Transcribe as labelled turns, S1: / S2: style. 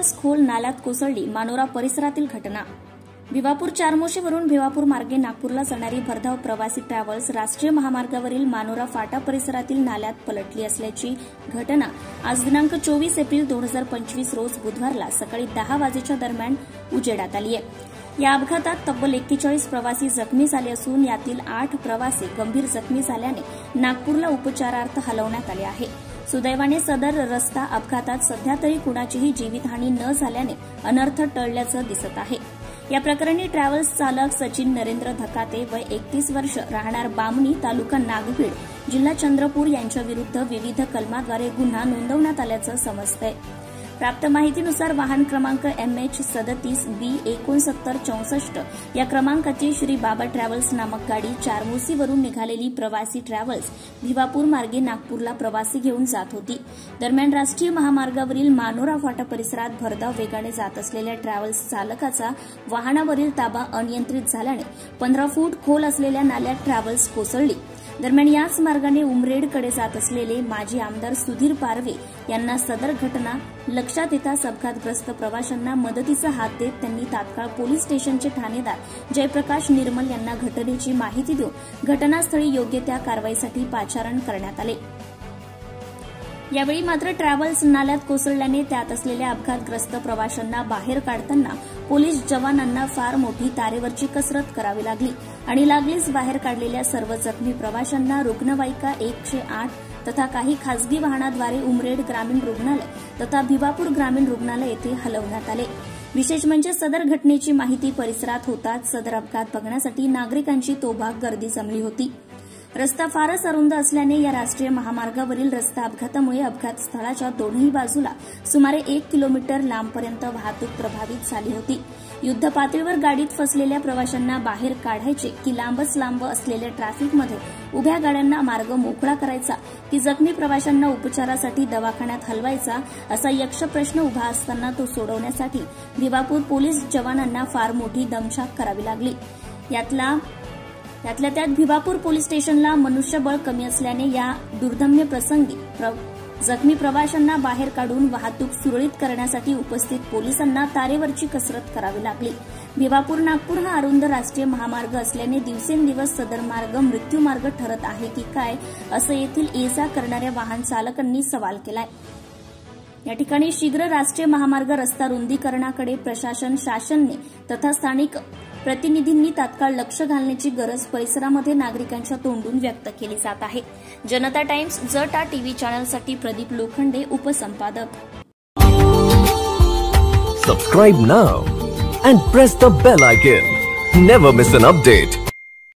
S1: Travels खोल नाल्यात कोसळली, मानोरा परिसरातील घटना। भिवापूर चारमोशीवरून भिवापूर मार्गे नागपूरला जाणारी भरधाव प्रवासी ट्रॅव्हल्स राष्ट्रीय महामार्गावरील मानोरा फाटा परिसरातील नाल्यात पलटली असल्याची घटना आज दिनांक 24 एप्रिल 2025 रोज बुधवारला सकाळी 10 वाजेच्या दरम्यान उजेडात आली आहे। या अपघातात तब्बल 41 प्रवासी जखमी झाले असून यातील 8 प्रवासी गंभीर जखमी झाल्याने नागपूरला उपचारार्थ हलवण्यात आले आहे। सुदैवाने सदर रस्ता अपघातात सध्या तरी कुणाचीही जीवितहानी न झाल्याने अनर्थ टळल्याचं दिसत आहे। या प्रकरणी ट्रॅव्हल्स चालक सचिन नरेंद्र धकाते वय 31 वर्ष राहणार बामणी तालुका नागभीड जिल्हा चंद्रपूर यांच्याविरुद्ध विविध कलमाद्वारे गुन्हा नोंदवण्यात आल्याचं समजतंय। प्राप्त माहितीनुसार वाहन क्रमांक MH37B6964 या क्रमांकाची श्री बाबा ट्रॅव्हल्स नामक गाडी चारमोसीवरून निघालेली प्रवासी ट्रॅव्हल्स भिवापूर मार्गे नागपूरला प्रवासी घेऊन जात होती। दरम्यान राष्ट्रीय महामार्गावरील मानोरा फाटा परिसरात भरधाव वेगाने जात असलेल्या ट्रॅव्हल्स चालकाचा वाहनावरील ताबा अनियंत्रित झाल्याने 15 फूट खोल असलेल्या नाल्यात ट्रॅव्हल्स कोसळली। दरम्यान याच मार्गाने उमरेडकडे जात असलेले माजी आमदार सुधीर पारवे यांना सदर घटना लक्षात येताच अपघातग्रस्त प्रवाशांना मदतीचा हात देत त्यांनी तात्काळ पोलीस स्टेशनचे ठाणेदार जयप्रकाश निर्मल यांना घटनेची माहिती देऊन घटनास्थळी योग्य त्या कारवाईसाठी पाचारण करण्यात आले। यावेळी मात्र ट्रॅव्हल्स नाल्यात कोसळल्याने त्यात असलेल्या अपघातग्रस्त प्रवाशांना बाहेर काढताना पोलीस जवानांना फार मोठी तारेवरची कसरत करावी लागली आणि लागलीच बाहेर काढलेल्या सर्व जखमी प्रवाशांना रुग्णवाहिका 108 तथा काही खासगी वाहनाद्वारे उमरेड ग्रामीण रुग्णालय तथा भिवापूर ग्रामीण रुग्णालय येथे हलवण्यात आले। विशेष म्हणजे सदर घटनेची माहिती परिसरात होताच सदर अपघात बघण्यासाठी नागरिकांची तोभाग गर्दी जमली होती। रस्ता फारच अरुंद असल्याने या राष्ट्रीय महामार्गावरील रस्ता अपघातामुळे अपघात स्थळाच्या दोन्ही बाजूला सुमारे 1 किलोमीटर लांबपर्यंत वाहतूक प्रभावित झाली होती। युद्ध पातळीवर गाडीत फसलेल्या प्रवाशांना बाहेर काढायचे की लांबच लांब असलेल्या ट्रॅफिकमध्ये उभ्या गाड्यांना मार्ग मोकळा करायचा की जखमी प्रवाशांना उपचारासाठी दवाखान्यात हलवायचा असा यक्ष प्रश्न उभा असताना तो सोडवण्यासाठी भिवापूर पोलीस जवानांना फार मोठी दमछाक करावी लागली। यातल्या त्यात भिवापूर पोलीस स्टेशनला मनुष्यबळ कमी असल्याने या दुर्दम्य प्रसंगी जखमी प्रवाशांना बाहेर काढून वाहतूक सुरळीत करण्यासाठी उपस्थित पोलिसांना तारेवरची कसरत करावी लागली। भिवापूर नागपूर हा अरुंद राष्ट्रीय महामार्ग असल्याने दिवसेंदिवस सदर मार्ग मृत्यूमार्ग ठरत आहे की काय असं येथील ये-जा करणाऱ्या वाहन चालकांनी सवाल केलाय। या ठिकाणी शीघ्र राष्ट्रीय महामार्ग रस्ता रुंदीकरणाकडे प्रशासन शासनने तथा स्थानिक प्रतिनिधींनी तात्काळ लक्ष घालण्याची गरज परिसरामध्ये नागरिकांच्या तोंडून व्यक्त केली जात आहे। जनता टाइम्स जटा टीव्ही चॅनलसाठी प्रदीप लोखंडे उपसंपादक।
S2: Subscribe now and press the bell icon. Never miss an update.